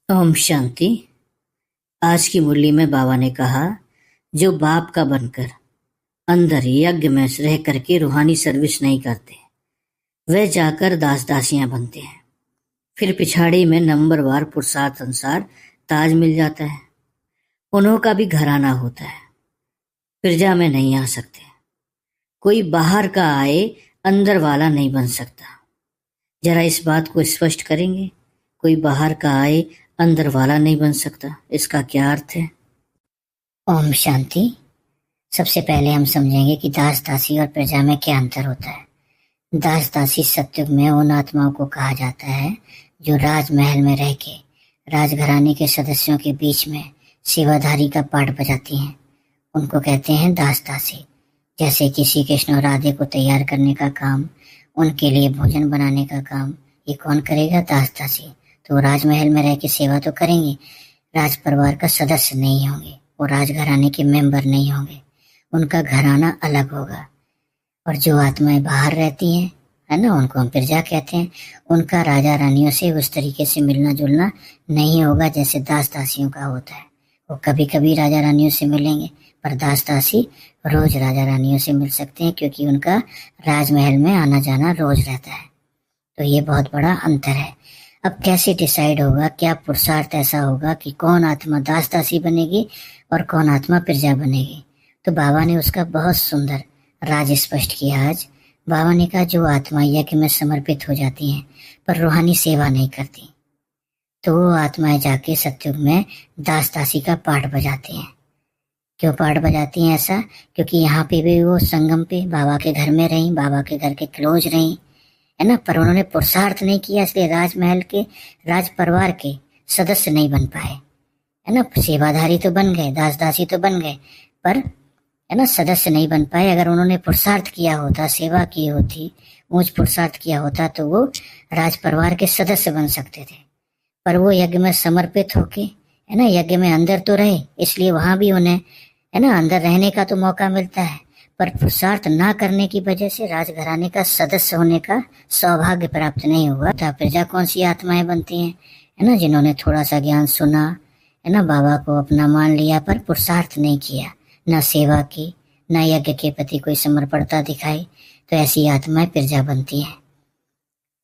ओम शांति। आज की मुरली में बाबा ने कहा, जो बाप का बनकर अंदर यज्ञ में रह करके रूहानी सर्विस नहीं करते, वे जाकर दास दासियां बनते हैं। फिर पिछाड़ी में नंबरवार पुरुषार्थ अनुसार ताज मिल जाता है। उन्हों का भी घराना होता है, प्रजा में नहीं आ सकते। कोई बाहर का आए अंदर वाला नहीं बन सकता। जरा इस बात को स्पष्ट करेंगे। कोई बाहर का आए अंदर वाला नहीं बन सकता, इसका क्या अर्थ है? ओम शांति। सबसे पहले हम समझेंगे कि दास दासी और प्रजा में क्या अंतर होता है। दास दासी सत्युग में उन आत्माओं को कहा जाता है जो राजमहल में रह के राजघराने के सदस्यों के बीच में सेवाधारी का पाठ बजाती हैं। उनको कहते हैं दास दासी। जैसे कि श्री कृष्ण और राधे को तैयार करने का काम, उनके लिए भोजन बनाने का काम, ये कौन करेगा? दास दासी। तो राजमहल में रह के सेवा तो करेंगे, राज परिवार का सदस्य नहीं होंगे, वो राजघराने के मेंबर नहीं होंगे, उनका घराना अलग होगा। और जो आत्माएं बाहर रहती हैं, है ना, उनको हम प्रजा कहते हैं। उनका राजा रानियों से उस तरीके से मिलना जुलना नहीं होगा जैसे दास दासियों का होता है। वो कभी कभी राजा रानियों से मिलेंगे, पर दास दासी रोज राजा रानियों से मिल सकते हैं, क्योंकि उनका राजमहल में आना जाना रोज रहता है। तो ये बहुत बड़ा अंतर है। अब कैसे डिसाइड होगा, क्या पुरुषार्थ ऐसा होगा कि कौन आत्मा दास दासी बनेगी और कौन आत्मा प्रजा बनेगी? तो बाबा ने उसका बहुत सुंदर राज स्पष्ट किया। आज बाबा ने कहा, जो आत्मा यज्ञ में समर्पित हो जाती हैं पर रूहानी सेवा नहीं करती, तो वो आत्माएं जाके सत्युग में दास दासी का पाठ बजाते हैं। क्यों पाठ बजाती हैं ऐसा? क्योंकि यहाँ पे भी वो संगम पे बाबा के घर में रही, बाबा के घर के क्लोज रही, है ना, पर उन्होंने पुरुषार्थ नहीं किया, इसलिए राजमहल के राज परिवार के सदस्य नहीं बन पाए, है ना। सेवाधारी तो बन गए, दास दासी तो बन गए, पर है ना सदस्य नहीं बन पाए। अगर उन्होंने पुरुषार्थ किया होता, सेवा की होती, ऊंच पुरुषार्थ किया होता, तो वो राज परिवार के सदस्य बन सकते थे। पर वो यज्ञ में समर्पित होके, है ना, यज्ञ में अंदर तो रहे, इसलिए वहां भी उन्हें, है ना, अंदर रहने का तो मौका मिलता है, पर पुरुषार्थ ना करने की वजह से राजघराने का सदस्य होने का सौभाग्य प्राप्त नहीं हुआ। तो प्रजा कौन सी आत्माएं बनती हैं? है ना, जिन्होंने थोड़ा सा ज्ञान सुना, है ना, बाबा को अपना मान लिया, पर पुरुषार्थ नहीं किया, न सेवा की, न यज्ञ के प्रति कोई समर्पणता दिखाई, तो ऐसी आत्माएं प्रजा बनती हैं।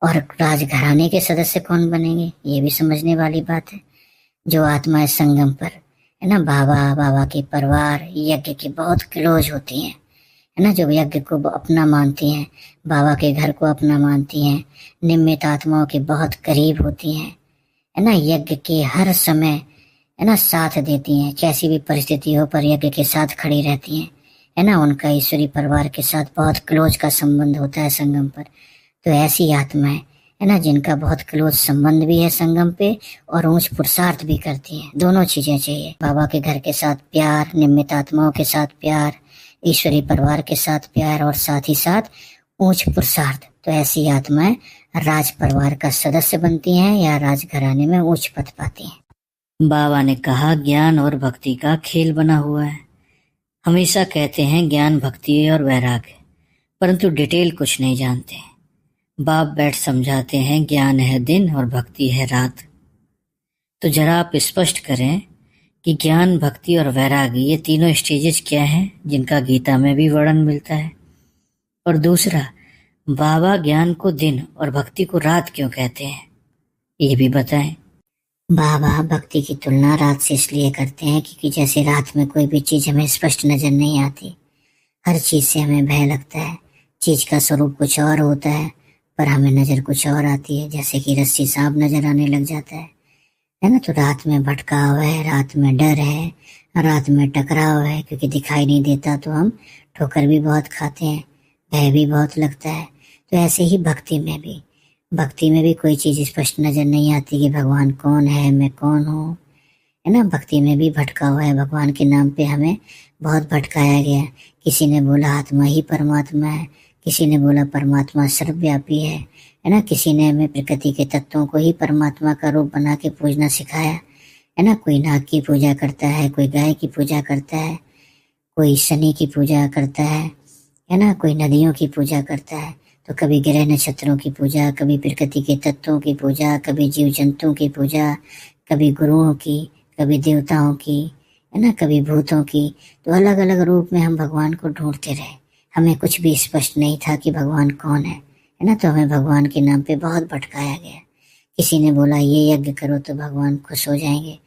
और राजघराने के सदस्य कौन बनेंगे, ये भी समझने वाली बात है। जो आत्माएं संगम पर, है ना, बाबा के परिवार यज्ञ के बहुत क्लोज होती हैं, है ना, जो यज्ञ को अपना मानती हैं, बाबा के घर को अपना मानती हैं, निमित्त आत्माओं के बहुत करीब होती हैं, है ना, यज्ञ के हर समय, है ना, साथ देती हैं, कैसी भी परिस्थिति हो पर यज्ञ के साथ खड़ी रहती हैं, है ना। उनका ईश्वरी परिवार के साथ बहुत क्लोज का संबंध होता है संगम पर। तो ऐसी आत्माएं, है ना, जिनका बहुत क्लोज संबंध भी है संगम पे और ऊंच पुरुषार्थ भी करती हैं। दोनों चीजें चाहिए, बाबा के घर के साथ प्यार, निमित्त आत्माओं के साथ प्यार, ईश्वरी परिवार के साथ प्यार, और साथ ही साथ ऊंच पुरुषार्थ। तो ऐसी आत्माएं राज परिवार का सदस्य बनती हैं या राजघराने में उच्च पद पाती हैं। बाबा ने कहा, ज्ञान और भक्ति का खेल बना हुआ है। हमेशा कहते हैं ज्ञान, भक्ति और वैराग्य, परंतु डिटेल कुछ नहीं जानते। बाप बैठ समझाते हैं, ज्ञान है दिन और भक्ति है रात। तो जरा आप स्पष्ट करें कि ज्ञान, भक्ति और वैराग्य, ये तीनों स्टेजेस क्या हैं जिनका गीता में भी वर्णन मिलता है। और दूसरा, बाबा ज्ञान को दिन और भक्ति को रात क्यों कहते हैं, ये भी बताएं। बाबा भक्ति की तुलना रात से इसलिए करते हैं क्योंकि जैसे रात में कोई भी चीज हमें स्पष्ट नजर नहीं आती, हर चीज से हमें भय लगता है, चीज का स्वरूप कुछ और होता है पर हमें नजर कुछ और आती है, जैसे कि रस्सी सांप नजर आने लग जाता है ना। तो रात में भटकाव है, रात में डर है, रात में टकराव है, क्योंकि दिखाई नहीं देता तो हम ठोकर भी बहुत खाते हैं, भय भी बहुत लगता है। तो ऐसे ही भक्ति में भी कोई चीज स्पष्ट नजर नहीं आती कि भगवान कौन है, मैं कौन हूँ, है ना। भक्ति में भी भटकाव है, भगवान के नाम पे हमें बहुत भटकाया गया। किसी ने बोला आत्मा ही परमात्मा है, किसी ने बोला परमात्मा सर्वव्यापी है ना। किसी ने हमें प्रकृति के तत्वों को ही परमात्मा का रूप बना के पूजना सिखाया, है ना। कोई नाग की पूजा करता है, कोई गाय की पूजा करता है, कोई शनि की पूजा करता है ना, कोई नदियों की पूजा करता है। तो कभी ग्रह नक्षत्रों की पूजा, कभी प्रकृति के तत्वों की पूजा, कभी जीव जंतुओं की पूजा, कभी गुरुओं की, कभी देवताओं की, है ना, कभी भूतों की। तो अलग अलग रूप में हम भगवान को ढूंढते रहे। हमें कुछ भी स्पष्ट नहीं था कि भगवान कौन है ना। तो हमें भगवान के नाम पे बहुत भटकाया गया। किसी ने बोला ये यज्ञ करो तो भगवान खुश हो जाएंगे,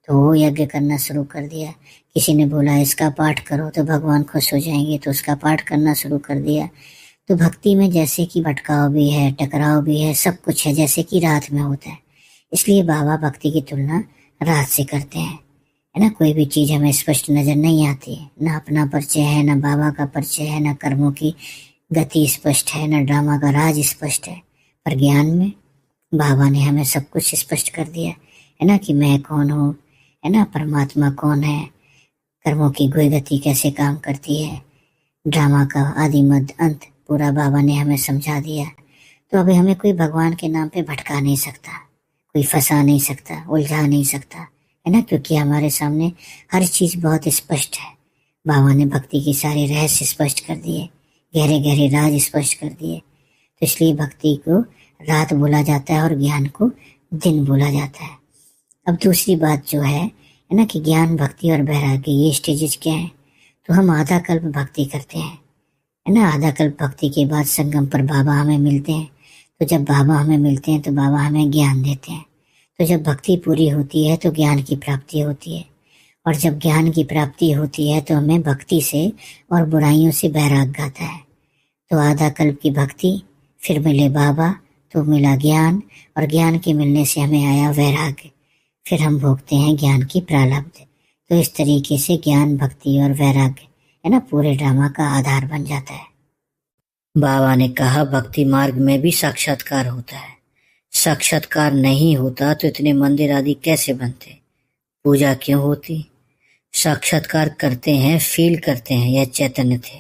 तो वो यज्ञ करना शुरू कर दिया। किसी ने बोला इसका पाठ करो तो भगवान खुश हो जाएंगे, तो उसका पाठ करना शुरू कर दिया। तो भक्ति में जैसे कि भटकाव भी है, टकराव भी है, सब कुछ है, जैसे कि रात में होता है। इसलिए बाबा भक्ति की तुलना रात से करते हैं, है ना। कोई भी चीज हमें स्पष्ट नजर नहीं आती है, ना अपना परिचय है, ना बाबा का परिचय है, ना कर्मों की गति स्पष्ट है, ना ड्रामा का राज स्पष्ट है। पर ज्ञान में बाबा ने हमें सब कुछ स्पष्ट कर दिया, है ना, कि मैं कौन हूँ, है ना, परमात्मा कौन है, कर्मों की कोई गति कैसे काम करती है, ड्रामा का आदि मध्य अंत पूरा बाबा ने हमें समझा दिया। तो अभी हमें कोई भगवान के नाम पे भटका नहीं सकता, कोई फंसा नहीं सकता, उलझा नहीं सकता, है ना, क्योंकि हमारे सामने हर चीज बहुत स्पष्ट है। बाबा ने भक्ति के सारे रहस्य स्पष्ट कर दिए, गहरे गहरे राज स्पष्ट कर दिए। तो इसलिए भक्ति को रात बोला जाता है और ज्ञान को दिन बोला जाता है। अब दूसरी बात जो है ना, कि ज्ञान, भक्ति और वैराग्य ये स्टेजेस क्या है। तो हम आधा कल्प भक्ति करते हैं, है ना। आधा कल्प भक्ति के बाद संगम पर बाबा हमें मिलते हैं। तो जब बाबा हमें मिलते हैं तो बाबा हमें ज्ञान देते हैं। तो जब भक्ति पूरी होती है तो ज्ञान की प्राप्ति होती है, और जब ज्ञान की प्राप्ति होती है तो हमें भक्ति से और बुराइयों से वैराग्य आता है। तो आधा कल्प की भक्ति, फिर मिले बाबा, तो मिला ज्ञान, और ज्ञान के मिलने से हमें आया वैराग्य, फिर हम भोगते हैं ज्ञान की प्रारब्ध। तो इस तरीके से ज्ञान, भक्ति और वैराग्य, है ना, पूरे ड्रामा का आधार बन जाता है। बाबा ने कहा भक्ति मार्ग में भी साक्षात्कार होता है। साक्षात्कार नहीं होता तो इतने मंदिर आदि कैसे बनते, पूजा क्यों होती। साक्षात्कार करते हैं, फील करते हैं, यह चैतन्य थे।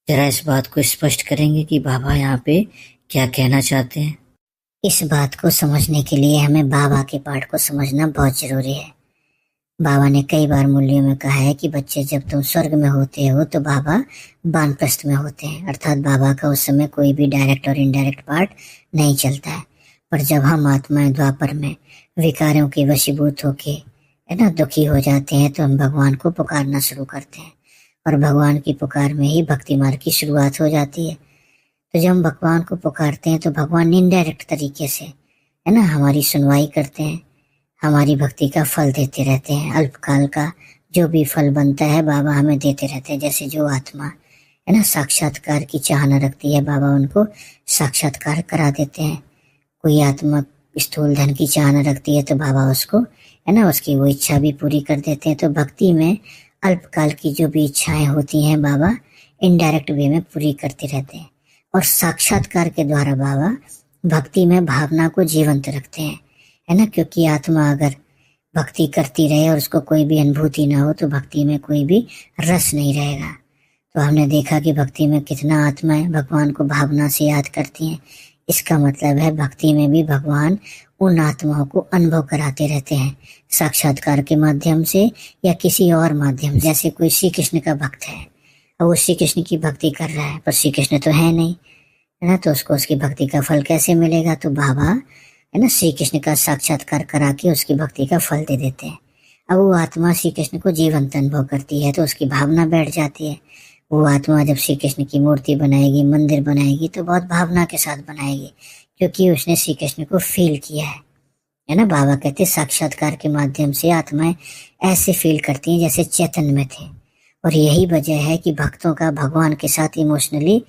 जरा इस बात को स्पष्ट करेंगे कि बाबा यहाँ पे क्या कहना चाहते हैं। इस बात को समझने के लिए हमें बाबा के पाठ को समझना बहुत जरूरी है। बाबा ने कई बार मूल्यों में कहा है कि बच्चे, जब तुम स्वर्ग में होते हो तो बाबा वानप्रस्थ में होते हैं, अर्थात बाबा का उस समय कोई भी डायरेक्ट और इनडायरेक्ट पार्ट नहीं चलता है। पर जब हम आत्माएं द्वापर में विकारों के वशीभूत होके, है ना, दुखी हो जाते हैं, तो हम भगवान को पुकारना शुरू करते हैं, और भगवान की पुकार में ही भक्ति मार्ग की शुरुआत हो जाती है। तो जब हम भगवान को पुकारते हैं तो भगवान इनडायरेक्ट तरीके से, है ना, हमारी सुनवाई करते हैं, हमारी भक्ति का फल देते रहते हैं। अल्पकाल का जो भी फल बनता है बाबा हमें देते रहते हैं। जैसे जो आत्मा, है ना, साक्षात्कार की चाह न रखती है, बाबा उनको साक्षात्कार करा देते हैं। कोई आत्मा स्थूल धन की चाह न रखती है तो बाबा उसको, है ना, उसकी वो इच्छा भी पूरी कर देते हैं। तो भक्ति में अल्पकाल की जो भी इच्छाएं होती हैं बाबा इनडायरेक्ट वे में पूरी करते रहते हैं, और साक्षात्कार के द्वारा बाबा भक्ति में भावना को जीवंत रखते हैं, है ना। क्योंकि आत्मा अगर भक्ति करती रहे और उसको कोई भी अनुभूति ना हो तो भक्ति में कोई भी रस नहीं रहेगा। तो हमने देखा कि भक्ति में कितना आत्माएं भगवान को भावना से याद करती हैं। इसका मतलब है भक्ति में भी भगवान उन आत्माओं को अनुभव कराते रहते हैं, साक्षात्कार के माध्यम से या किसी और माध्यम। जैसे कोई श्री कृष्ण का भक्त है और वो श्री कृष्ण की भक्ति कर रहा है, पर श्री कृष्ण तो है नहीं, है ना, तो उसको उसकी भक्ति का फल कैसे मिलेगा। तो बाबा, है ना, श्री कृष्ण का साक्षात्कार करा के उसकी भक्ति का फल दे देते हैं। अब वो आत्मा श्री कृष्ण को जीवंत अनुभव करती है तो उसकी भावना बैठ जाती है। वो आत्मा जब श्री कृष्ण की मूर्ति बनाएगी, मंदिर बनाएगी, तो बहुत भावना के साथ बनाएगी, क्योंकि उसने श्री कृष्ण को फील किया है ना। बाबा कहते साक्षात्कार के माध्यम से आत्माएं ऐसे फील करती हैं जैसे चैतन्य में थे। और यही वजह है कि भक्तों का भगवान के साथ इमोशनली,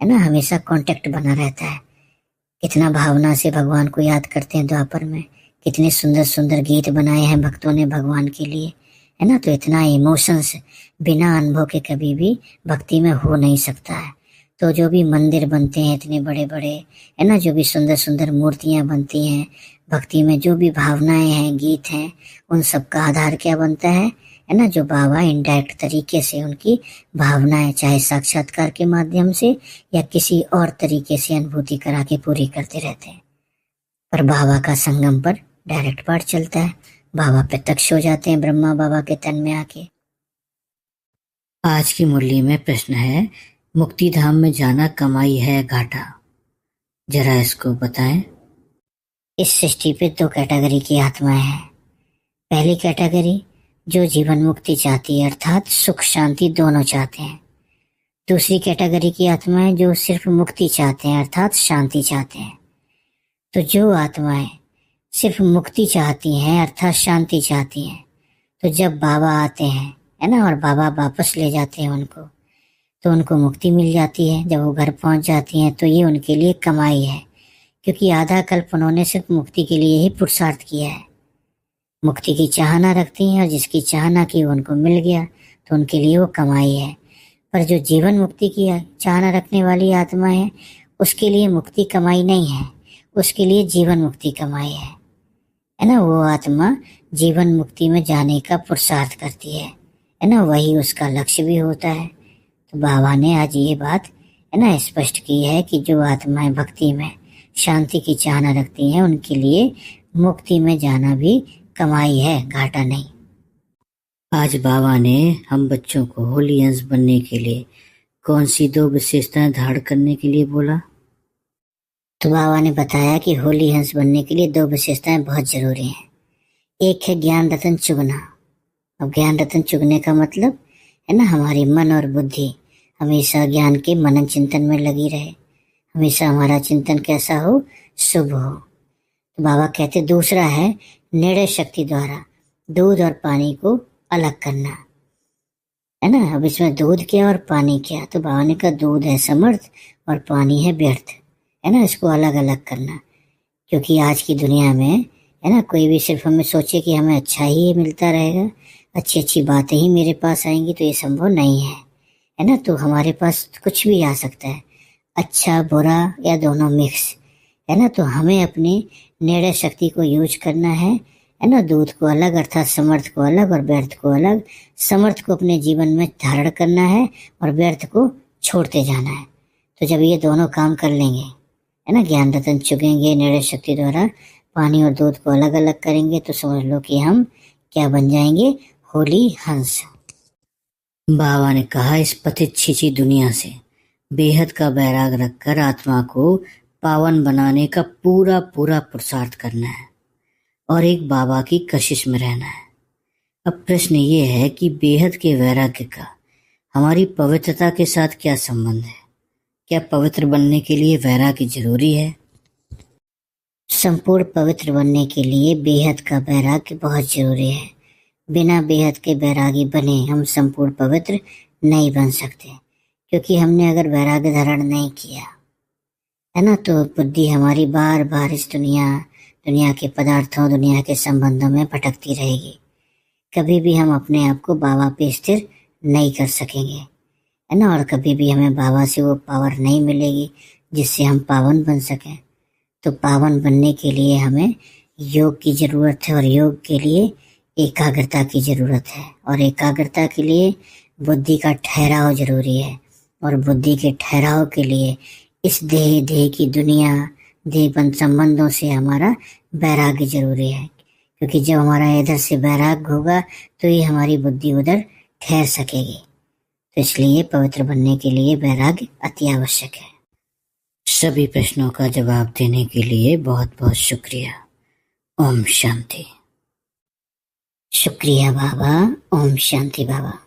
है ना, हमेशा कांटेक्ट बना रहता है। कितना भावना से भगवान को याद करते हैं द्वापर में, कितने सुंदर सुंदर गीत बनाए हैं भक्तों ने भगवान के लिए, है ना। तो इतना इमोशंस बिना अनुभव के कभी भी भक्ति में हो नहीं सकता है। तो जो भी मंदिर बनते हैं इतने बड़े बड़े, है ना, जो भी सुंदर सुंदर मूर्तियां बनती हैं, भक्ति में जो भी भावनाएं हैं, गीत हैं, उन सब का आधार क्या बनता है ना, जो बाबा इनडायरेक्ट तरीके से उनकी भावनाएं, चाहे साक्षात्कार के माध्यम से या किसी और तरीके से अनुभूति करा के पूरी करते रहते हैं। पर बाबा का संगम पर डायरेक्ट पाठ चलता है, बाबा प्रत्यक्ष हो जाते हैं ब्रह्मा बाबा के तन में आके। आज की मुरली में प्रश्न है, मुक्ति धाम में जाना कमाई है घाटा, जरा इसको बताएं। इस सृष्टि पे दो कैटेगरी की आत्माएं हैं। पहली कैटेगरी जो जीवन मुक्ति चाहती है, अर्थात सुख शांति दोनों चाहते हैं। दूसरी कैटेगरी की आत्माएं जो सिर्फ मुक्ति चाहते हैं, अर्थात शांति चाहते हैं। तो जो आत्माएं सिर्फ मुक्ति चाहती हैं, अर्थात शांति चाहती हैं, तो जब बाबा आते हैं, है ना, और बाबा वापस ले जाते हैं उनको, तो उनको मुक्ति मिल जाती है। जब वो घर पहुंच जाती हैं तो ये उनके लिए कमाई है, क्योंकि आधा कल्प उन्होंने सिर्फ मुक्ति के लिए ही पुरुषार्थ किया है। मुक्ति की चाहना रखती हैं और जिसकी चाहना की उनको मिल गया तो उनके लिए वो कमाई है। पर जो जीवन मुक्ति की चाहना रखने वाली आत्मा है, उसके लिए मुक्ति कमाई नहीं है, उसके लिए जीवन मुक्ति कमाई है ना। वो आत्मा जीवन मुक्ति में जाने का पुरुषार्थ करती है ना, वही उसका लक्ष्य भी होता है। तो बाबा ने आज ये बात है ना स्पष्ट की है कि जो आत्माएं भक्ति में शांति की चाहना रखती हैं, उनके लिए मुक्ति में जाना भी कमाई है, घाटा नहीं। आज बाबा ने हम बच्चों को होली हंस बनने के लिए कौन सी दो विशेषताएं धारण करने के लिए बोला? तो बाबा ने बताया कि होली हंस बनने के लिए दो विशेषताएं बहुत जरूरी हैं। एक है ज्ञान रतन चुगना। अब ज्ञान रतन चुगने का मतलब है ना, हमारी मन और बुद्धि हमेशा ज्ञान के मनन चिंतन में लगी रहे, हमेशा हमारा चिंतन कैसा हो, शुभ हो। तो बाबा कहते दूसरा है निर्णय शक्ति द्वारा दूध और पानी को अलग करना, है ना। अब इसमें दूध क्या और पानी क्या? तो बाबा ने कहा दूध है समर्थ और पानी है व्यर्थ, है ना। इसको अलग अलग करना, क्योंकि आज की दुनिया में है ना, कोई भी सिर्फ हमें सोचे कि हमें अच्छा ही मिलता रहेगा, अच्छी अच्छी बातें ही मेरे पास आएंगी, तो ये संभव नहीं है ना। तो हमारे पास कुछ भी आ सकता है, अच्छा बुरा या दोनों मिक्स, है ना। तो हमें अपनी निर्णय शक्ति को यूज करना है ना। दूध को अलग अर्थात समर्थ को अलग और व्यर्थ को अलग। समर्थ को अपने जीवन में धारण करना है और व्यर्थ को छोड़ते जाना है। तो जब ये दोनों काम कर लेंगे, है ना, ज्ञान रतन चुगेंगे, निर्णय शक्ति द्वारा पानी और दूध को अलग अलग करेंगे, तो समझ लो कि हम क्या बन जाएंगे, होली हंस। बाबा ने कहा इस पतित छीछी दुनिया से बेहद का बैराग रखकर आत्मा को पावन बनाने का पूरा पूरा पुरुषार्थ करना है और एक बाबा की कशिश में रहना है। अब प्रश्न ये है कि बेहद के वैराग्य का हमारी पवित्रता के साथ क्या संबंध है? क्या पवित्र बनने के लिए वैराग्य जरूरी है? संपूर्ण पवित्र बनने के लिए बेहद का वैराग्य बहुत जरूरी है। बिना बेहद के वैरागी बने हम संपूर्ण पवित्र नहीं बन सकते, क्योंकि हमने अगर वैराग्य धारण नहीं किया, है ना, तो बुद्धि हमारी बार बार इस दुनिया के पदार्थों, दुनिया के संबंधों में भटकती रहेगी। कभी भी हम अपने आप को बाबा पे स्थिर नहीं कर सकेंगे, है ना, और कभी भी हमें बाबा से वो पावर नहीं मिलेगी जिससे हम पावन बन सकें। तो पावन बनने के लिए हमें योग की जरूरत है और योग के लिए एकाग्रता की जरूरत है और एकाग्रता के लिए बुद्धि का ठहराव जरूरी है और बुद्धि के ठहराव के लिए इस देह की दुनिया, देहबंद संबंधों से हमारा वैराग्य जरूरी है, क्योंकि जब हमारा इधर से वैराग्य होगा तो ही हमारी बुद्धि उधर ठहर सकेगी। तो इसलिए पवित्र बनने के लिए वैराग्य अति आवश्यक है। सभी प्रश्नों का जवाब देने के लिए बहुत बहुत शुक्रिया। ओम शांति। शुक्रिया बाबा। ओम शांति बाबा।